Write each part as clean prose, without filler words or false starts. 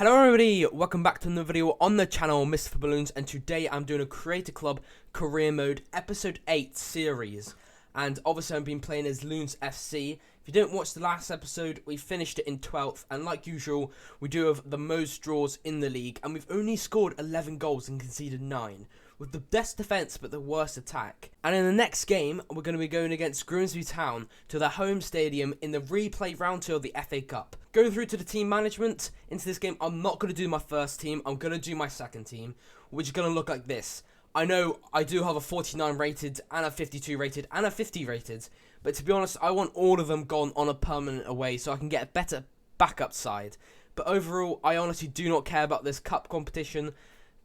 Hello everybody, welcome back to another video on the channel, Mr. Balloons, and today I'm doing a Creator Club Career Mode Episode 8 series. And obviously I've been playing as Loons FC. If you didn't watch the last episode, we finished it in 12th, and like usual, we do have the most draws in the league, and we've only scored 11 goals and conceded 9, with the best defence but the worst attack. And in the next game, we're going to be going against Grimsby Town to their home stadium in the replay round 2 of the FA Cup. Going through to the team management, into this game, I'm not going to do my first team, I'm going to do my second team, which is going to look like this. I know I do have a 49 rated, and a 52 rated, and a 50 rated, but to be honest, I want all of them gone on a permanent away so I can get a better backup side. But overall, I honestly do not care about this cup competition,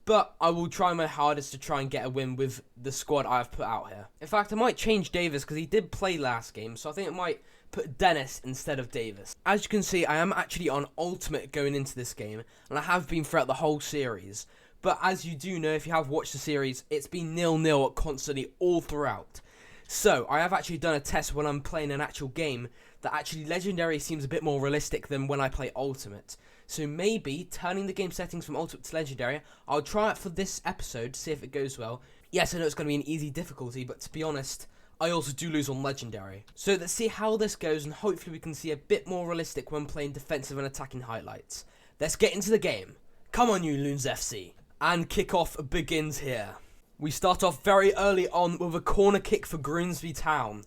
but I will try my hardest to try and get a win with the squad I have put out here. In fact, I might change Davis because he did play last game, so I think I might put Dennis instead of Davis. As you can see, I am actually on Ultimate going into this game, and I have been throughout the whole series. But as you do know, if you have watched the series, it's been 0-0 constantly all throughout. So, I have actually done a test when I'm playing an actual game that actually Legendary seems a bit more realistic than when I play Ultimate. So maybe, turning the game settings from Ultimate to Legendary, I'll try it for this episode to see if it goes well. Yes, I know it's going to be an easy difficulty, but to be honest, I also do lose on Legendary. So let's see how this goes, and hopefully we can see a bit more realistic when playing defensive and attacking highlights. Let's get into the game. Come on, you Loons FC. And kickoff begins here. We start off very early on with a corner kick for Grimsby Town.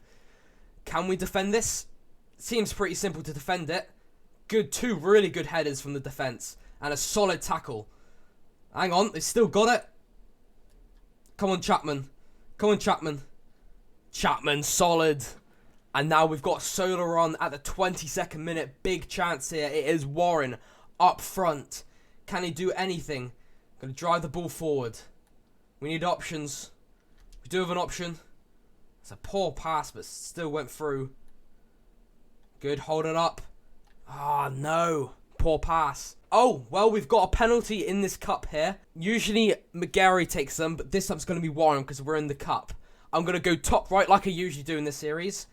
Can we defend this? Seems pretty simple to defend it. Two really good headers from the defence. And a solid tackle. Hang on, they still got it. Come on, Chapman. Come on, Chapman. Chapman, solid. And now we've got Solar on at the 22nd minute. Big chance here. It is Warren up front. Can he do anything? Gonna drive the ball forward. We need options. We do have an option. It's a poor pass, but still went through. Good, hold it up. Ah, no. Poor pass. Oh, well, we've got a penalty in this cup here. Usually, McGarry takes them, but this time's going to be Warren because we're in the cup. I'm going to go top right like I usually do in this series.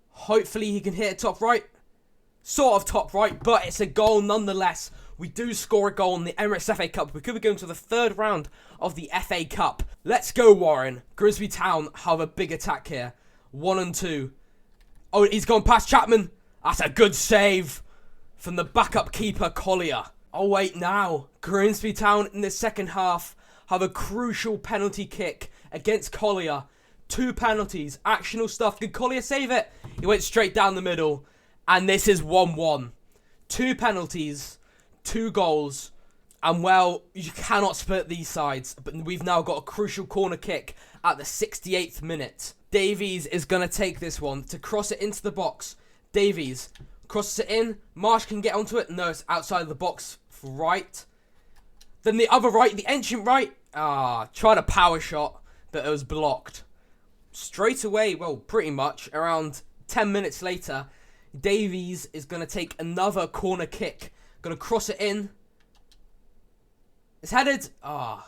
Hopefully, he can hit it top right. Sort of top right, but it's a goal nonetheless. We do score a goal in the Emirates FA Cup. We could be going to the third round of the FA Cup. Let's go, Warren. Grimsby Town have a big attack here. 1 and 2. Oh, he's gone past Chapman. That's a good save from the backup keeper, Collier. Oh, wait, now. Grimsby Town in the second half have a crucial penalty kick against Collier. 2 penalties. Actional stuff. Did Collier save it? He went straight down the middle. And this is 1-1. 2 penalties. 2 goals, and well, you cannot split these sides, but we've now got a crucial corner kick at the 68th minute. Davies is going to take this one to cross it into the box. Davies crosses it in. Marsh can get onto it. No, it's outside of the box for right. Then the other right, the ancient right. Tried a power shot, but it was blocked. Straight away, well, pretty much, around 10 minutes later, Davies is going to take another corner kick. Gonna cross it in. It's headed. Come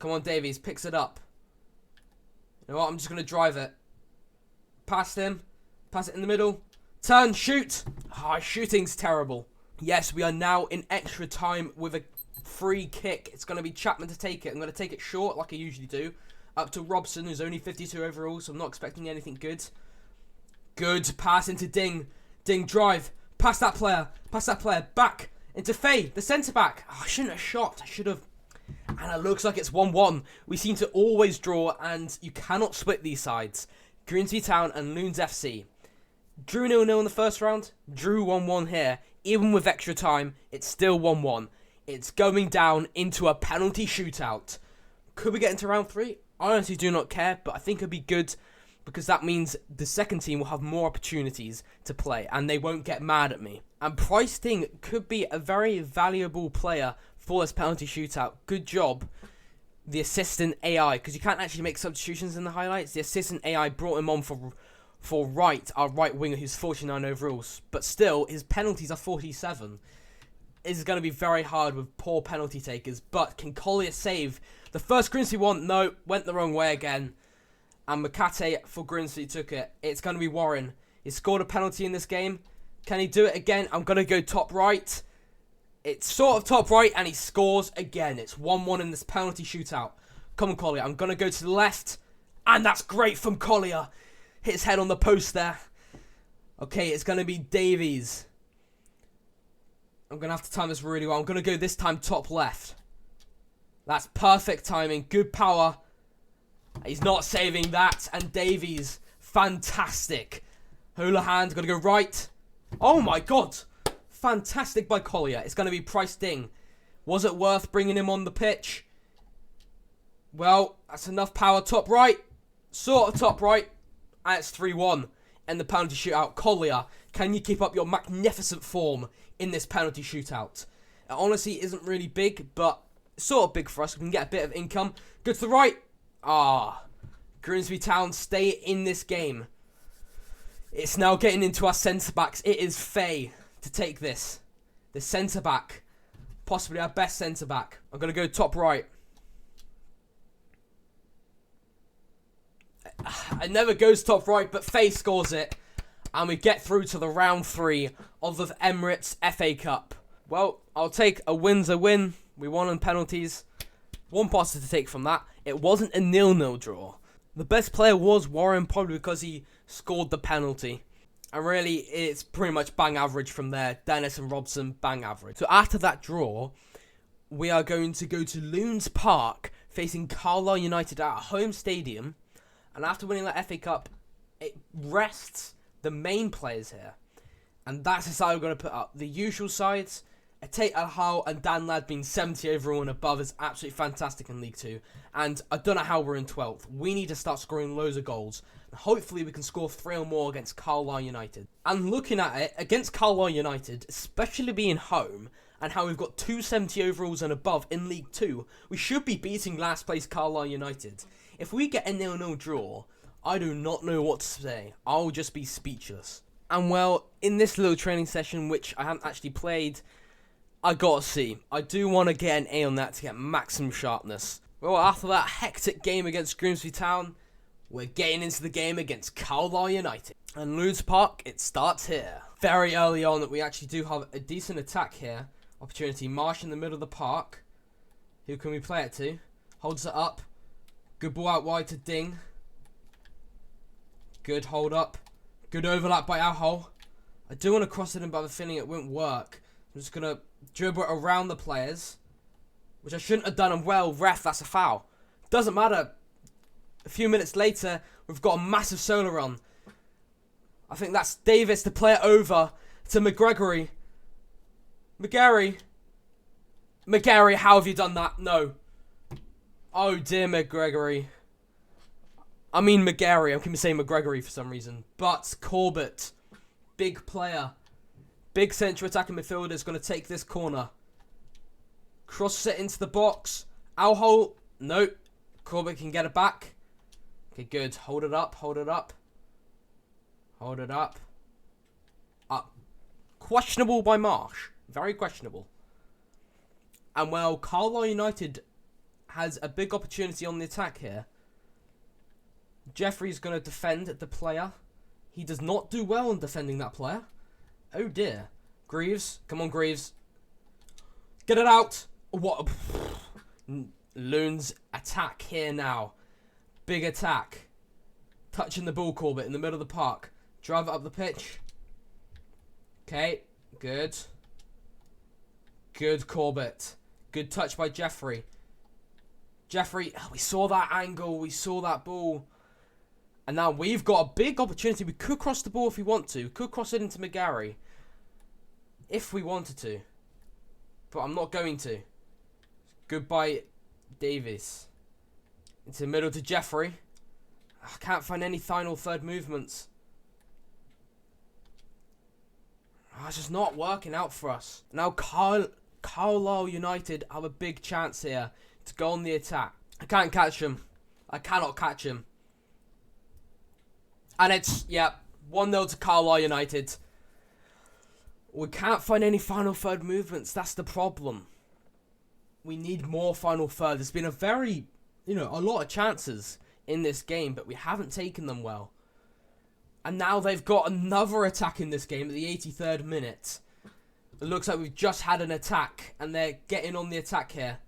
on, Davies. Picks it up. You know what? I'm just gonna drive it. Past him. Pass it in the middle. Turn. Shoot. Shooting's terrible. Yes, we are now in extra time with a free kick. It's gonna be Chapman to take it. I'm gonna take it short like I usually do. Up to Robson, who's only 52 overall, so I'm not expecting anything good. Good. Pass into Ding. Ding, drive. Past that player, back into Faye, the centre-back. I shouldn't have shot, I should have. And it looks like it's 1-1. We seem to always draw, and you cannot split these sides. Grimsby Town and Loons FC. Drew 0-0 in the first round, drew 1-1 here. Even with extra time, it's still 1-1. It's going down into a penalty shootout. Could we get into round 3? I honestly do not care, but I think it'd be good, because that means the second team will have more opportunities to play, and they won't get mad at me. And Price Ting could be a very valuable player for this penalty shootout. Good job, the assistant AI, because you can't actually make substitutions in the highlights. The assistant AI brought him on for Wright, our right winger, who's 49 overall. But still, his penalties are 47. This is going to be very hard with poor penalty takers. But can Collier save the first Grimsby one? No, went the wrong way again. And Makate for Grimsby took it. It's going to be Warren. He scored a penalty in this game. Can he do it again? I'm going to go top right. It's sort of top right, and he scores again. It's 1-1 in this penalty shootout. Come on, Collier. I'm going to go to the left. And that's great from Collier. Hit his head on the post there. Okay, it's going to be Davies. I'm going to have to time this really well. I'm going to go this time top left. That's perfect timing. Good power. He's not saving that. And Davies, fantastic. Houlihan's going to go right. Oh my god. Fantastic by Collier. It's going to be Price Ding. Was it worth bringing him on the pitch? Well, that's enough power. Top right. Sort of top right. And it's 3-1 in the penalty shootout. Collier, can you keep up your magnificent form in this penalty shootout? It honestly isn't really big, but sort of big for us. We can get a bit of income. Go to the right. Grimsby Town stay in this game. It's now getting into our centre-backs. It is Faye to take this. The centre-back. Possibly our best centre-back. I'm going to go top right. It never goes top right, but Faye scores it. And we get through to the round 3 of the Emirates FA Cup. Well, I'll take a win's a win. We won on penalties. One positive to take from that. It wasn't a 0-0 draw. The best player was Warren, probably because he scored the penalty. And really, it's pretty much bang average from there. Dennis and Robson, bang average. So after that draw, we are going to go to Loons Park, facing Carlisle United at a home stadium. And after winning that FA Cup, it rests the main players here. And that's the side we're going to put up. The usual sides, Tate Al-Hal and Dan Ladd being 70 overall and above is absolutely fantastic in League 2. And I don't know how we're in 12th. We need to start scoring loads of goals. And hopefully we can score 3 or more against Carlisle United. And looking at it, against Carlisle United, especially being home, and how we've got 270 overalls and above in League 2, we should be beating last place Carlisle United. If we get a 0-0 draw, I do not know what to say. I'll just be speechless. And well, in this little training session, which I haven't actually played, I gotta see. I do want to get an A on that to get maximum sharpness. Well, after that hectic game against Grimsby Town, we're getting into the game against Carlisle United. And Loons Park, it starts here. Very early on, we actually do have a decent attack here. Opportunity, Marsh in the middle of the park. Who can we play it to? Holds it up. Good ball out wide to Ding. Good hold up. Good overlap by Al-Hal. I do want to cross it in, but I have a feeling it won't work. I'm just going to dribble it around the players, which I shouldn't have done. And well, ref, that's a foul. Doesn't matter. A few minutes later, we've got a massive solo run. I think that's Davis to play it over to McGregory. McGarry, how have you done that? No. Oh dear, McGregory. I mean McGarry. I'm keeping saying McGregory for some reason. But Corbett, big player. Big central attacking midfielder is going to take this corner. Cross it into the box. Al-Hal. Nope. Corbett can get it back. Okay, good. Hold it up. Hold it up. Hold it up. Up. Questionable by Marsh. Very questionable. And well, Carlisle United has a big opportunity on the attack here. Jeffrey's going to defend the player. He does not do well in defending that player. Oh dear. Greaves. Come on, Greaves. Get it out. What? Loons attack here now. Big attack. Touching the ball, Corbett, in the middle of the park. Drive it up the pitch. Okay. Good. Good, Corbett. Good touch by Jeffrey. Jeffrey, we saw that angle. We saw that ball. And now we've got a big opportunity. We could cross the ball if we want to. We could cross it into McGarry. If we wanted to. But I'm not going to. Goodbye, Davis. Into the middle to Jeffrey. I can't find any final third movements. It's just not working out for us. Now Carlisle United have a big chance here to go on the attack. I can't catch him. I cannot catch him. And it's, yeah, 1-0 to Carlisle United. We can't find any final third movements. That's the problem. We need more final third. There's been a a lot of chances in this game, but we haven't taken them well. And now they've got another attack in this game at the 83rd minute. It looks like we've just had an attack, and they're getting on the attack here.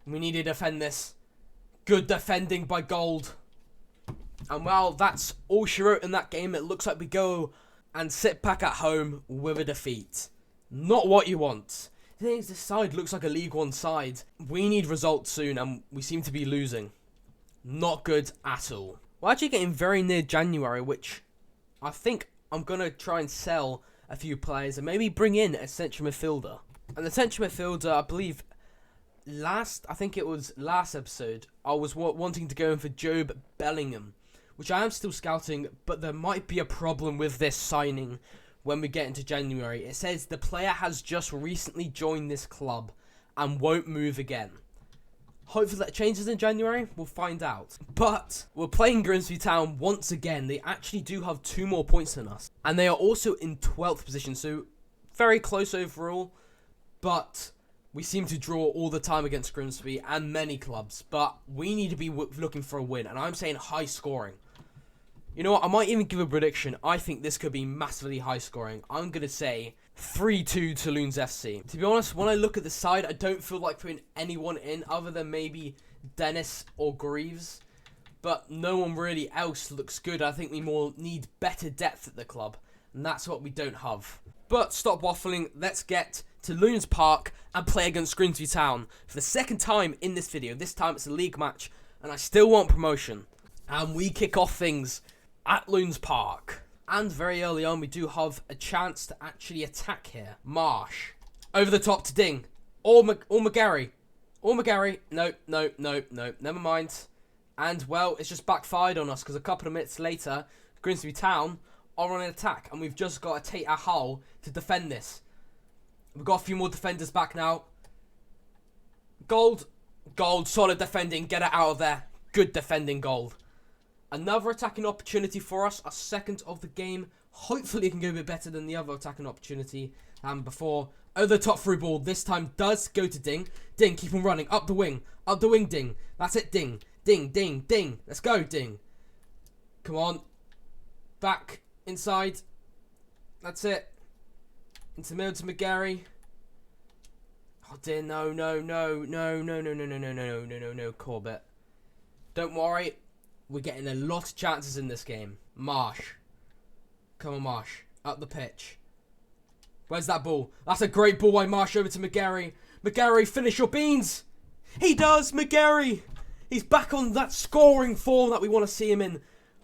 We need to defend this. Good defending by Gold. And well, that's all she wrote in that game. It looks like we go and sit back at home with a defeat. Not what you want. The thing is, this side looks like a League One side. We need results soon, and we seem to be losing. Not good at all. We're actually getting very near January, which I think I'm going to try and sell a few players and maybe bring in a central midfielder. And the central midfielder, I believe, I think it was last episode, I was wanting to go in for Job Bellingham, which I am still scouting, but there might be a problem with this signing when we get into January. It says the player has just recently joined this club and won't move again. Hopefully that changes in January. We'll find out. But we're playing Grimsby Town once again. They actually do have 2 more points than us. And they are also in 12th position. So very close overall. But we seem to draw all the time against Grimsby and many clubs. But we need to be looking for a win. And I'm saying high scoring. You know what? I might even give a prediction. I think this could be massively high scoring. I'm going to say 3-2 to Loons FC. To be honest, when I look at the side, I don't feel like putting anyone in other than maybe Dennis or Greaves. But no one really else looks good. I think we more need better depth at the club. And that's what we don't have. But stop waffling. Let's get to Loons Park and play against Grimsby Town for the second time in this video. This time it's a league match. And I still want promotion. And we kick off things at Loons Park. And very early on, we do have a chance to actually attack here. Marsh. Over the top to Ding. Or McGarry. Or McGarry. No. Never mind. And, well, it's just backfired on us because a couple of minutes later, Grimsby Town are on an attack. And we've just got to take our hull to defend this. We've got a few more defenders back now. Gold. Solid defending. Get it out of there. Good defending, Gold. Another attacking opportunity for us, our second of the game. Hopefully it can go a bit better than the other attacking opportunity before. Over the top through ball, this time does go to Ding. Ding, keep on running, up the wing, Ding. That's it, Ding. Ding. Let's go, Ding. Come on. Back, inside. That's it. Into the middle to McGarry. Oh dear, no, Corbett. Don't worry. We're getting a lot of chances in this game. Marsh. Come on, Marsh. Up the pitch. Where's that ball? That's a great ball by Marsh over to McGarry. McGarry, finish your beans. He does, McGarry. He's back on that scoring form that we want to see him in.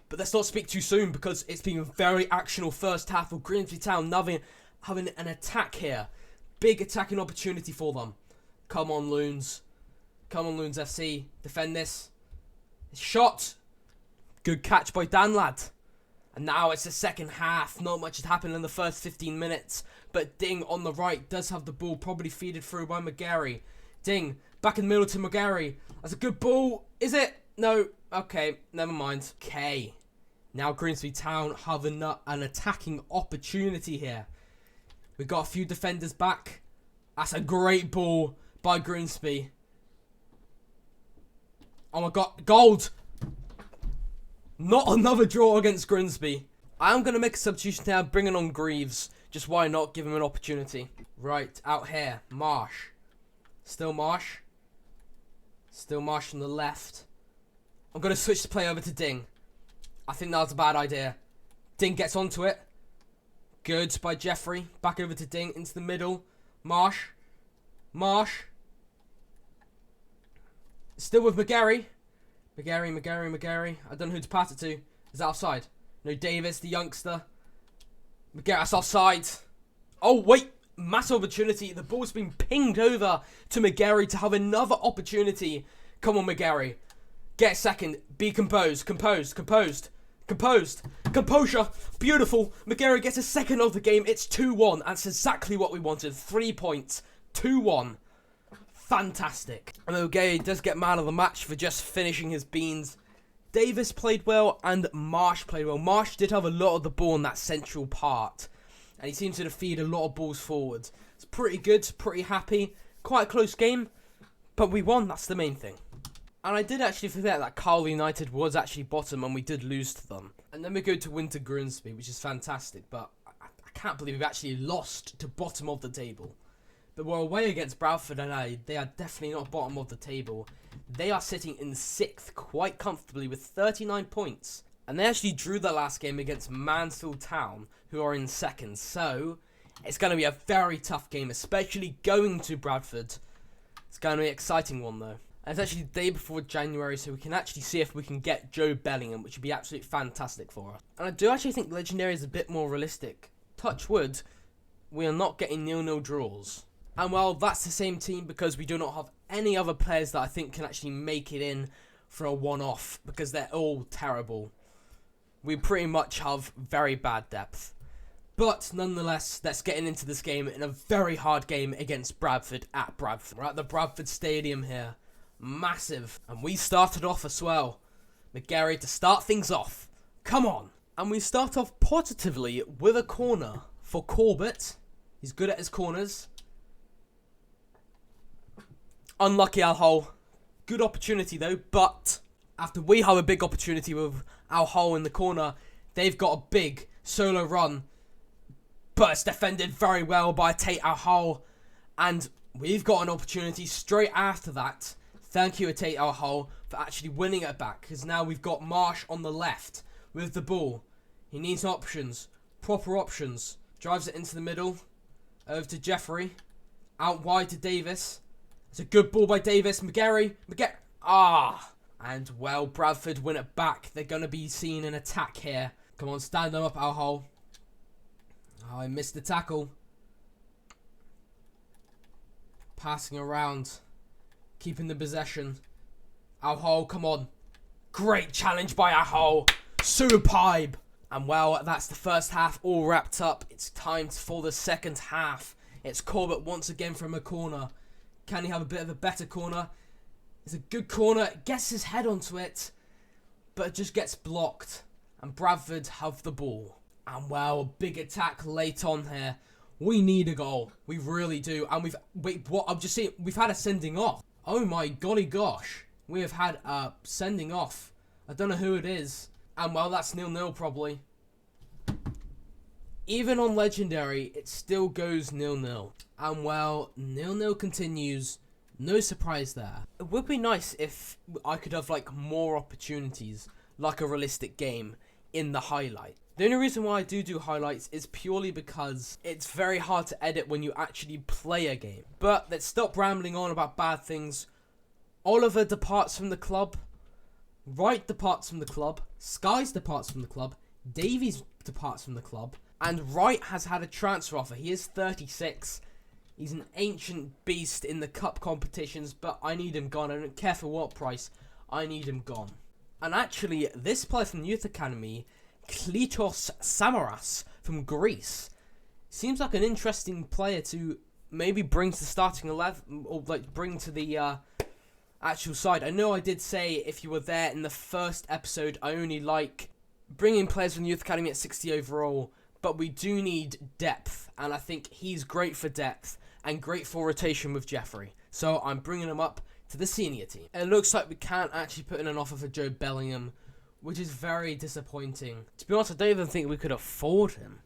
But let's not speak too soon because it's been a very actional first half of Grimsby Town having an attack here. Big attacking opportunity for them. Come on, Loons. Come on, Loons FC. Defend this. Shot. Good catch by Dan Lad. And now it's the second half. Not much has happened in the first 15 minutes. But Ding on the right does have the ball. Probably feeded through by McGarry. Ding. Back in the middle to McGarry. That's a good ball. Is it? No. Okay. Never mind. Okay. Now Grimsby Town have an attacking opportunity here. We've got a few defenders back. That's a great ball by Grimsby. Oh my god. Gold. Not another draw against Grimsby. I'm going to make a substitution now, bringing on Greaves. Just why not give him an opportunity. Right, out here. Marsh. Still Marsh. Still Marsh on the left. I'm going to switch the play over to Ding. I think that was a bad idea. Ding gets onto it. Good by Jeffrey. Back over to Ding. Into the middle. Marsh. Still with McGarry. McGarry. I don't know who to pass it to. Is that offside? No, Davis, the youngster. McGarry, that's offside. Oh, wait. Massive opportunity. The ball's been pinged over to McGarry to have another opportunity. Come on, McGarry. Get a second. Be composed. Composure. Beautiful. McGarry gets a second of the game. It's 2-1. That's exactly what we wanted. 3 points. 2-1. Fantastic. And okay, does get man of the match for just finishing his beans. Davis played well and Marsh played well. Marsh did have a lot of the ball in that central part. And he seems to feed a lot of balls forward. It's pretty good, pretty happy. Quite a close game, but we won. That's the main thing. And I did actually forget that Carl United was actually bottom and we did lose to them. And then we go to Winter Grimsby, which is fantastic, but I can't believe we've actually lost to bottom of the table. But we're away against Bradford, and they are definitely not bottom of the table. They are sitting in 6th quite comfortably with 39 points. And they actually drew their last game against Mansfield Town, who are in 2nd. So, it's going to be a very tough game, especially going to Bradford. It's going to be an exciting one, though. And it's actually the day before January, so we can actually see if we can get Joe Bellingham, which would be absolutely fantastic for us. And I do actually think Legendary is a bit more realistic. Touch wood, we are not getting 0-0 draws. And well, that's the same team because we do not have any other players that I think can actually make it in for a one-off, because they're all terrible. We pretty much have very bad depth. But nonetheless, let's get into this game in a very hard game against Bradford at Bradford. We're at the Bradford Stadium here. Massive. And we started off as well. McGarry to start things off. Come on. And we start off positively with a corner for Corbett. He's good at his corners. Unlucky Al Hull. Good opportunity though, but after we have a big opportunity with Al Hull in the corner, they've got a big solo run. But it's defended very well by Tate Al Hull. And we've got an opportunity straight after that. Thank you, Tate Al Hull, for actually winning it back. Because now we've got Marsh on the left with the ball. He needs options. Proper options. Drives it into the middle. Over to Jeffrey. Out wide to Davis. It's a good ball by Davis. McGarry. And, well, Bradford win it back. They're going to be seeing an attack here. Come on, stand them up, Al Hull. Oh, I missed the tackle. Passing around. Keeping the possession. Al Hull, come on. Great challenge by Al Hull. Superb. And, well, that's the first half all wrapped up. It's time for the second half. It's Corbett once again from a corner. Can he have a bit of a better corner? It's a good corner. Gets his head onto it. But it just gets blocked. And Bradford have the ball. And well, a big attack late on here. We need a goal. We really do. And we've had a sending off. Oh my golly gosh. We have had a sending off. I don't know who it is. And well, that's 0-0 probably. Even on Legendary, it still goes 0-0. And well, 0-0 continues. No surprise there. It would be nice if I could have like more opportunities, like a realistic game, in the highlight. The only reason why I do highlights is purely because it's very hard to edit when you actually play a game. But let's stop rambling on about bad things. Oliver departs from the club. Wright departs from the club. Skies departs from the club. Davies departs from the club. And Wright has had a transfer offer. He is 36. He's an ancient beast in the cup competitions, but I need him gone. I don't care for what price. I need him gone. And actually, this player from the Youth Academy, Klitos Samaras from Greece, seems like an interesting player to maybe bring to the starting 11, or like bring to the actual side. I know I did say, if you were there in the first episode, I only like bringing players from the Youth Academy at 60 overall, but we do need depth, and I think he's great for depth and great for rotation with Jeffrey. So I'm bringing him up to the senior team. It looks like we can't actually put in an offer for Joe Bellingham, which is very disappointing. To be honest, I don't even think we could afford him.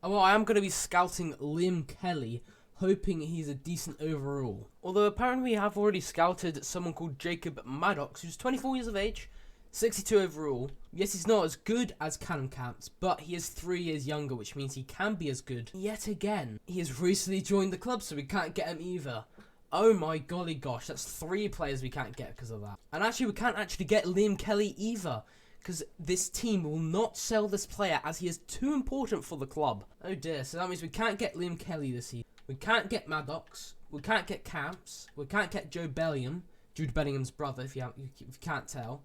Oh, well, I am going to be scouting Liam Kelly, hoping he's a decent overall. Although apparently we have already scouted someone called Jacob Maddox, who's 24 years of age, 62 overall. Yes, he's not as good as Callum Camps, but he is 3 years younger, which means he can be as good yet again. He has recently joined the club, so we can't get him either. Oh my golly gosh, that's 3 players we can't get because of that. And actually, we can't actually get Liam Kelly either, because this team will not sell this player as he is too important for the club. Oh dear, so that means we can't get Liam Kelly this season. We can't get Maddox. We can't get Camps. We can't get Joe Bellingham, Jude Bellingham's brother, if you can't tell.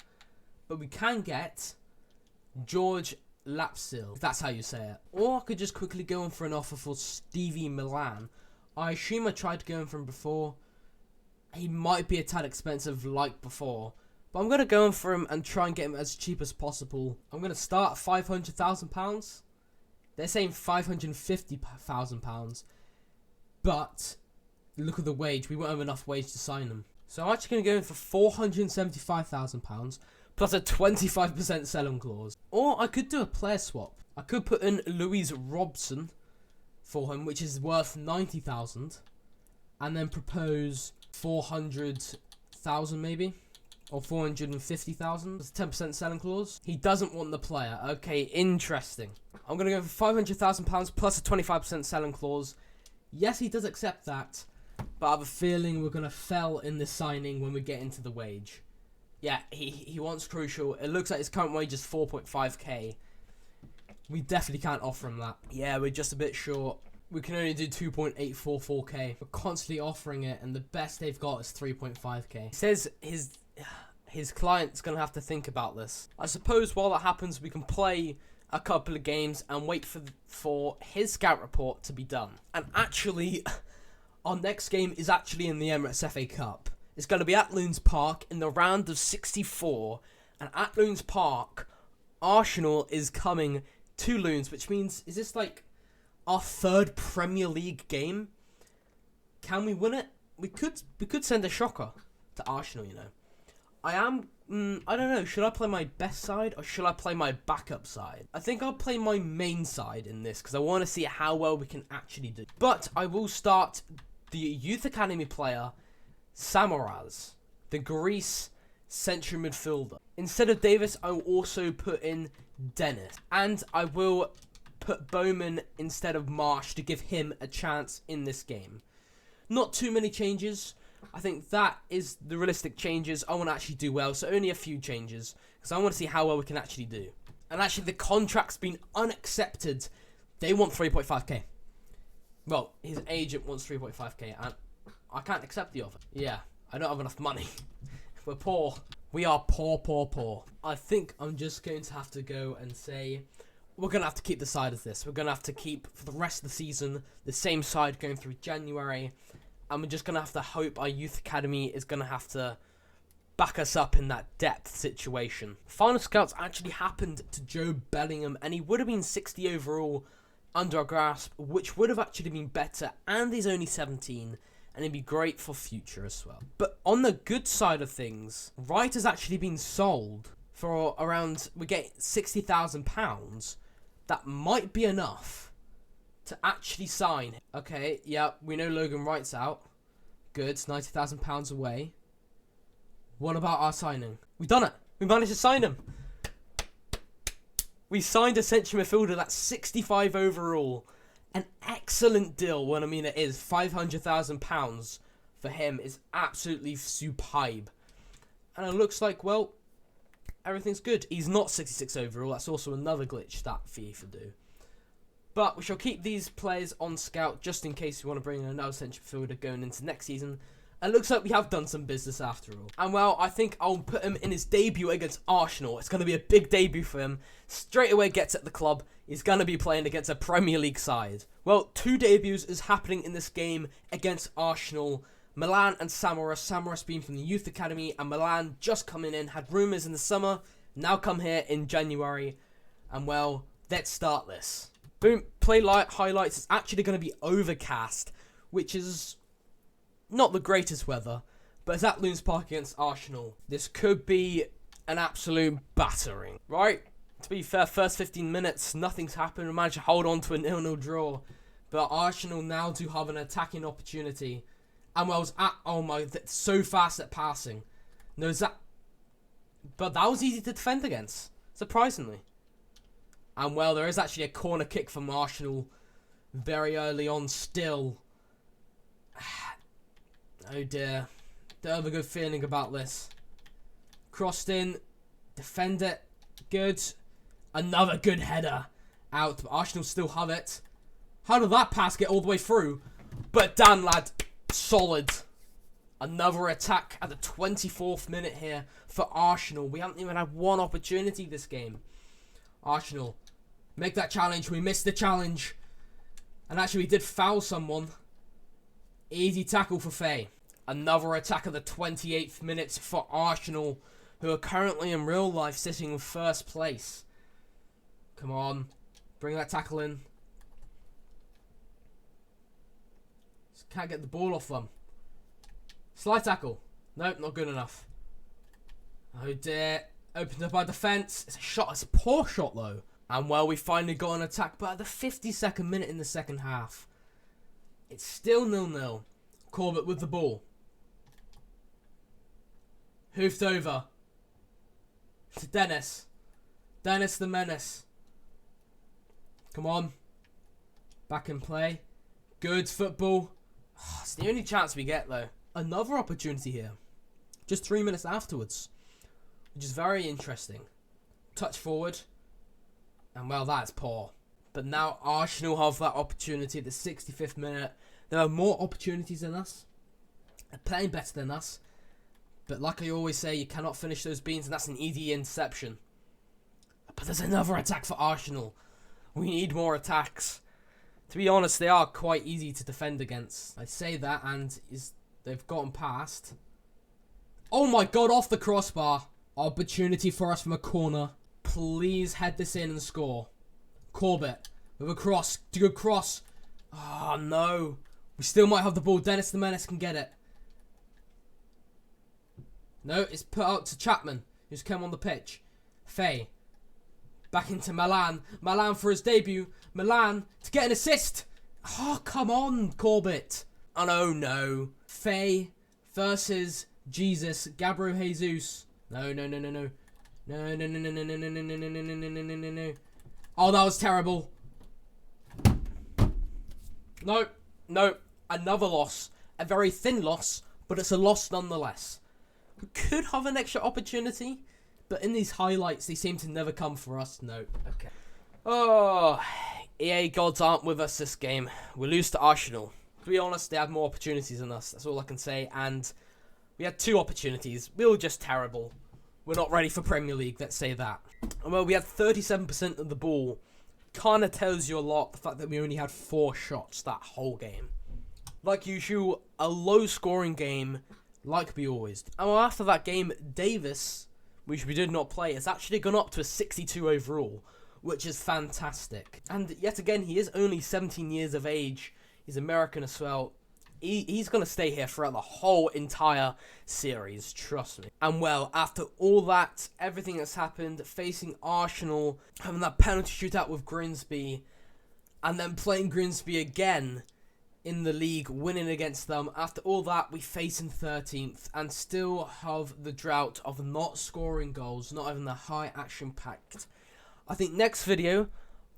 But we can get George Lapsil, if that's how you say it. Or I could just quickly go in for an offer for Stevie Milan. I assume I tried to go in for him before. He might be a tad expensive like before. But I'm going to go in for him and try and get him as cheap as possible. I'm going to start at £500,000. They're saying £550,000. But look at the wage. We won't have enough wage to sign him. So I'm actually going to go in for £475,000. plus a 25% sell-on clause. Or I could do a player swap. I could put in Louise Robson for him, which is worth 90,000, and then propose 400,000 maybe, or 450,000. It's 10% selling clause. He doesn't want the player. Okay, interesting. I'm gonna go for £500,000 plus a 25% selling clause. Yes, he does accept that, but I have a feeling we're gonna fail in this signing when we get into the wage. Yeah, he wants crucial. It looks like his current wage is 4.5k. We definitely can't offer him that. Yeah, we're just a bit short. We can only do 2.844k. We're constantly offering it, and the best they've got is 3.5k. He says his client's gonna have to think about this. I suppose while that happens, we can play a couple of games and wait for his scout report to be done. And actually, our next game is actually in the Emirates FA Cup. It's going to be at Loons Park in the round of 64. And at Loons Park, Arsenal is coming to Loons, which means, is this like our third Premier League game? Can we win it? We could send a shocker to Arsenal, you know. I don't know, should I play my best side or should I play my backup side? I think I'll play my main side in this because I want to see how well we can actually do. But I will start the Youth Academy player, Samaras, the Greece central midfielder. Instead of Davis, I will also put in Dennis. And I will put Bowman instead of Marsh to give him a chance in this game. Not too many changes. I think that is the realistic changes. I want to actually do well, so only a few changes, because I want to see how well we can actually do. And actually, the contract's been unaccepted. They want 3.5k. Well, his agent wants 3.5k, and I can't accept the offer. Yeah, I don't have enough money. We're poor. We are poor. I think I'm just going to have to go and say, we're going to have to keep the side of this. We're going to have to keep, for the rest of the season, the same side going through January. And we're just going to have to hope our youth academy is going to have to back us up in that depth situation. Final scouts actually happened to Joe Bellingham, and he would have been 60 overall under our grasp, which would have actually been better, and he's only 17, and it'd be great for future as well. But on the good side of things, Wright has actually been sold for around, we get £60,000. That might be enough to actually sign. Okay, yeah, we know Logan Wright's out. Good, £90,000 away. What about our signing? We've done it. We managed to sign him. We signed a central midfielder that's 65 overall. An excellent deal. What I mean, it is £500,000 for him is absolutely superb. And it looks like, well, everything's good. He's not 66 overall. That's also another glitch that FIFA do. But we shall keep these players on scout just in case we want to bring in another central midfielder going into next season. It looks like we have done some business after all. And well, I think I'll put him in his debut against Arsenal. It's going to be a big debut for him. Straight away gets at the club. He's going to be playing against a Premier League side. Well, 2 debuts is happening in this game against Arsenal. Milan and Samaras. Samaras being from the Youth Academy, and Milan just coming in. Had rumours in the summer. Now come here in January. And well, let's start this. Boom, play highlights. It's actually going to be overcast, which is not the greatest weather, but it's at Loons Park against Arsenal. This could be an absolute battering, right? To be fair, first 15 minutes, nothing's happened. We managed to hold on to a 0-0 draw, but Arsenal now do have an attacking opportunity. And well, oh my, that's so fast at passing. No, but that was easy to defend against, surprisingly. And well, there is actually a corner kick from Arsenal very early on still. Oh dear. Don't have a good feeling about this. Crossed in. Defend it. Good. Another good header. Out. But Arsenal still have it. How did that pass get all the way through? But damn, lad. Solid. Another attack at the 24th minute here for Arsenal. We haven't even had one opportunity this game. Arsenal. Make that challenge. We missed the challenge. And actually, we did foul someone. Easy tackle for Faye. Another attack at the 28th minute for Arsenal, who are currently in real life sitting in first place. Come on. Bring that tackle in. Just can't get the ball off them. Slide tackle. Nope, not good enough. Oh dear. Opened up our defence. It's a shot. It's a poor shot, though. And, well, we finally got an attack. But at the 52nd minute in the second half, it's still 0-0. Corbett with the ball. Hoofed over to Dennis. Dennis the Menace. Come on. Back in play. Good football. Oh, it's the only chance we get, though. Another opportunity here. Just 3 minutes afterwards. Which is very interesting. Touch forward. And, well, that's poor. But now Arsenal have that opportunity at the 65th minute. There are more opportunities than us. They're playing better than us. But like I always say, you cannot finish those beans, and that's an easy interception. But there's another attack for Arsenal. We need more attacks. To be honest, they are quite easy to defend against. I say that, and they've gotten past. Oh my god, off the crossbar. Opportunity for us from a corner. Please head this in and score. Corbett with a cross. Good cross. Oh no. We still might have the ball. Dennis the Menace can get it. No, it's put out to Chapman, who's come on the pitch. Faye. Back into Milan. Milan for his debut. Milan to get an assist. Oh, come on, Corbett. Oh, no. Faye versus Jesus. Gabriel Jesus. No. No. Oh, that was terrible. No. Another loss. A very thin loss, but it's a loss nonetheless. We could have an extra opportunity, but in these highlights, they seem to never come for us. No. Okay. Oh, EA gods aren't with us this game. We lose to Arsenal. To be honest, they had more opportunities than us. That's all I can say. And we had 2 opportunities. We were just terrible. We're not ready for Premier League, let's say that. And well, we had 37% of the ball. Kind of tells you a lot, the fact that we only had 4 shots that whole game. Like usual, a low-scoring game, like we always do. And well, after that game, Davis, which we did not play, has actually gone up to a 62 overall, which is fantastic. And yet again, he is only 17 years of age. He's American as well. He's going to stay here throughout the whole entire series, trust me. And well, after all that, everything that's happened, facing Arsenal, having that penalty shootout with Grimsby, and then playing Grimsby again in the league, winning against them. After all that, we face in 13th and still have the drought of not scoring goals, not having the high action packed. I think next video,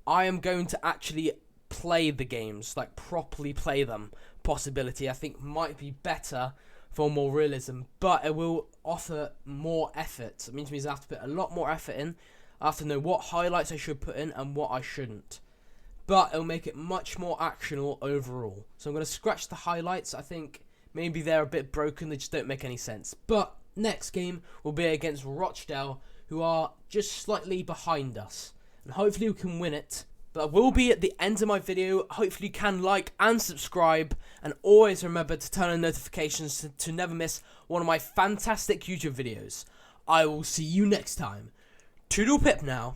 I am going to actually play the games, like properly play them. Possibility I think might be better for more realism, but it will offer more effort. It means I have to put a lot more effort in. I have to know what highlights I should put in and what I shouldn't. But it'll make it much more actionable overall. So I'm going to scratch the highlights. I think maybe they're a bit broken. They just don't make any sense. But next game will be against Rochdale, who are just slightly behind us. And hopefully we can win it. But I will be at the end of my video. Hopefully you can like and subscribe. And always remember to turn on notifications to never miss one of my fantastic YouTube videos. I will see you next time. Toodle pip now.